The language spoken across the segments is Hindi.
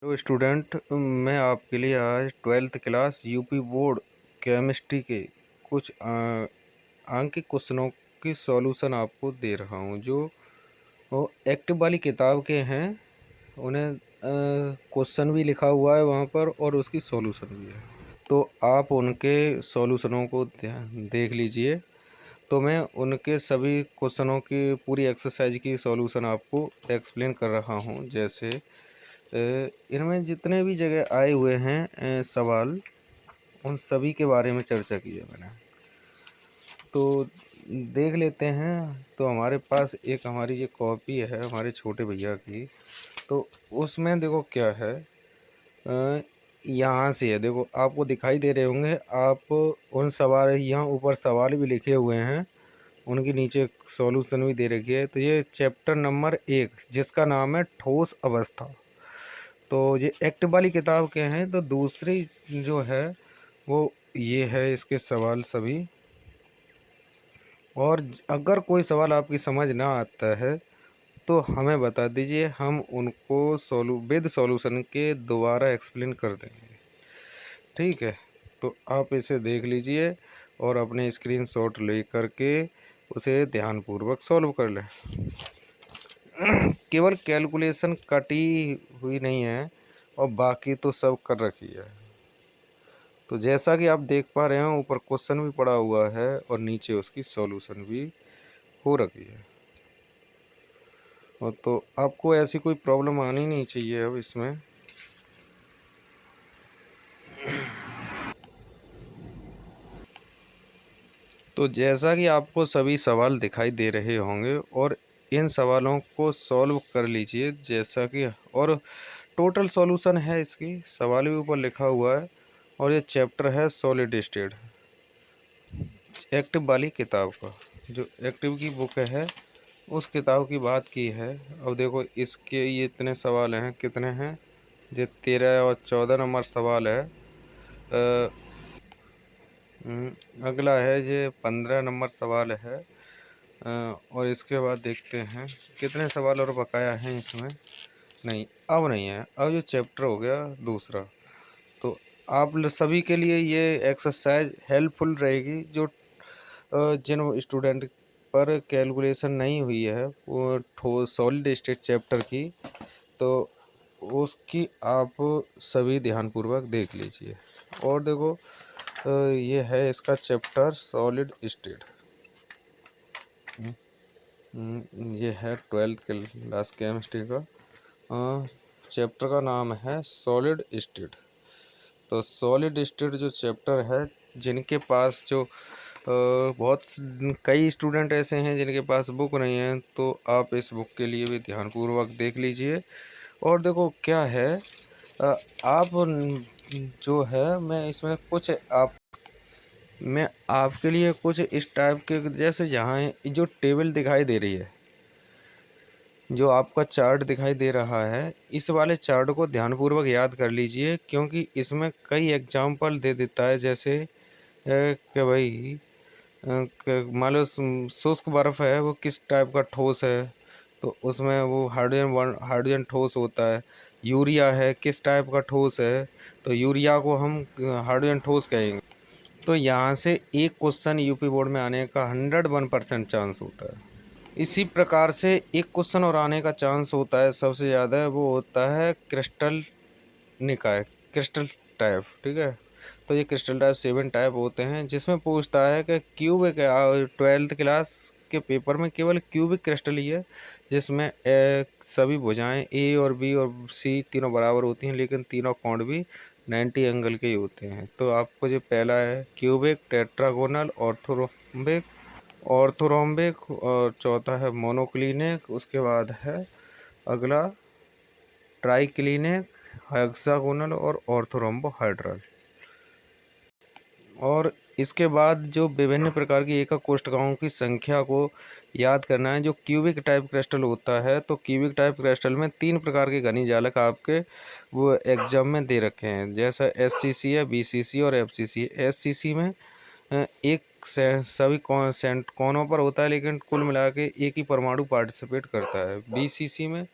तो स्टूडेंट, मैं आपके लिए आज 12th class UP board chemistry के कुछ अंक क्वेश्चनों की सॉल्यूशन आपको दे रहा हूं, जो वो एक्टिव वाली किताब के हैं। उन्हें क्वेश्चन भी लिखा हुआ है वहां पर और उसकी सॉल्यूशन भी है, तो आप उनके सॉल्यूशनों को देख लीजिए। तो मैं उनके सभी क्वेश्चनों की पूरी एक्सरसाइज की सॉल्यूशन आपको एक्सप्लेन कर रहा हूं। जैसे इनमें जितने भी जगह आए हुए हैं सवाल, उन सभी के बारे में चर्चा की है मैंने। तो देख लेते हैं। तो हमारे पास एक हमारी ये कॉपी है हमारे छोटे भैया की। तो उसमें देखो क्या है, यहाँ से है, देखो आपको दिखाई दे रहे होंगे। आप उन सवाल, यहाँ ऊपर सवाल भी लिखे हुए हैं, उनके नीचे सॉल्यूशन भी दे रखी है। तो ये चैप्टर नंबर 1 जिसका नाम है ठोस अवस्था, तो ये एक्टिव वाली किताब के हैं। तो दूसरी जो है वो ये है, इसके सवाल सभी। और अगर कोई सवाल आपकी समझ ना आता है तो हमें बता दीजिए, हम उनको विद सॉल्यूशन के दोबारा एक्सप्लेन कर देंगे, ठीक है। तो आप इसे देख लीजिए और अपने स्क्रीनशॉट ले करके उसे ध्यानपूर्वक सॉल्व कर लें। केवल कैलकुलेशन कटी हुई नहीं है और बाकी तो सब कर रखी है। तो जैसा कि आप देख पा रहे हैं, ऊपर क्वेश्चन भी पड़ा हुआ है और नीचे उसकी सॉल्यूशन भी हो रखी है। और तो आपको ऐसी कोई प्रॉब्लम आनी नहीं चाहिए अब इसमें। तो जैसा कि आपको सभी सवाल दिखाई दे रहे होंगे और इन सवालों को सॉल्व कर लीजिए जैसा कि, और टोटल सॉल्यूशन है, इसकी सवाल भी ऊपर लिखा हुआ है। और ये चैप्टर है सॉलिड स्टेट, एक्टिव वाली किताब का, जो एक्टिव की बुक है उस किताब की बात की है। अब देखो इसके ये इतने सवाल हैं, कितने हैं, ये 13 और 14 नंबर सवाल है। अगला है ये 15 नंबर सवाल है। और इसके बाद देखते हैं कितने सवाल और बकाया हैं इसमें। नहीं, अब नहीं है, अब ये चैप्टर हो गया दूसरा। तो आप सभी के लिए ये एक्सरसाइज हेल्पफुल रहेगी, जो जिन स्टूडेंट पर कैलकुलेशन नहीं हुई है वो सॉलिड स्टेट चैप्टर की, तो उसकी आप सभी ध्यानपूर्वक देख लीजिए। और देखो ये है इसका चैप्टर सॉलिड स्टेट। ये है 12th क्लास केमिस्ट्री का चैप्टर का नाम है सॉलिड स्टेट। तो सॉलिड स्टेट जो चैप्टर है, जिनके पास जो बहुत कई स्टूडेंट ऐसे हैं जिनके पास बुक नहीं है, तो आप इस बुक के लिए भी ध्यानपूर्वक देख लीजिए। और देखो क्या है, आप जो है, मैं आपके लिए कुछ इस टाइप के, जैसे यहाँ जो टेबल दिखाई दे रही है, जो आपका चार्ट दिखाई दे रहा है, इस वाले चार्ट को ध्यानपूर्वक याद कर लीजिए, क्योंकि इसमें कई एग्जाम्पल दे देता है। जैसे कि भाई मान लो शुष्क बर्फ़ है, वो किस टाइप का ठोस है, तो उसमें वो हाइड्रोजन ठोस होता है। यूरिया है, किस टाइप का ठोस है, तो यूरिया को हम हाइड्रोजन ठोस कहेंगे। तो यहाँ से एक क्वेश्चन यूपी बोर्ड में आने का 101% चांस होता है। इसी प्रकार से एक क्वेश्चन और आने का चांस होता है सबसे ज़्यादा, वो होता है क्रिस्टल निकाय, क्रिस्टल टाइप, ठीक है। तो ये क्रिस्टल टाइप 7 टाइप होते हैं, जिसमें पूछता है कि क्यूबिक, 12th क्लास के पेपर में केवल क्यूबिक क्रिस्टल ही है जिसमें सभी भुजाएं ए और बी और सी तीनों बराबर होती हैं, लेकिन तीनों कोण भी 90 एंगल के ही होते हैं। तो आपको जो पहला है क्यूबिक, टेट्रागोनल, ऑर्थोरोम्बिक और चौथा है मोनोक्लिनिक। उसके बाद है अगला ट्राइक्लिनिक, हेक्सागोनल और ऑर्थोरोम्बोहेड्रल। और इसके बाद जो विभिन्न प्रकार की एकक कोष्ठकों की संख्या को याद करना है। जो क्यूबिक टाइप क्रिस्टल होता है, तो क्यूबिक टाइप क्रिस्टल में 3 प्रकार के घनी जालक आपके वो एग्जाम में दे रखे हैं, जैसा एससीसी है, बीसीसी और एफसीसी है। एससीसी में एक सभी कोनों पर होता है, लेकिन कुल मिला के एक ही परमाणु पार्टिसिपेट करता है। बीसीसी में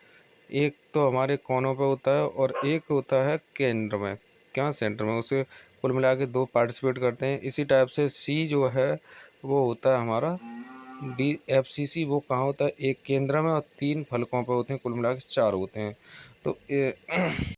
एक तो हमारे कोनों पे होता है और एक होता है केंद्र में, क्या सेंटर में, उसे कुल मिला के दो पार्टिसिपेट करते हैं। इसी टाइप से सी जो है वो होता है हमारा BFCC, वो कहाँ होता है, एक केंद्र में और तीन फलकों पे होते हैं, कुल मिला के चार होते हैं। तो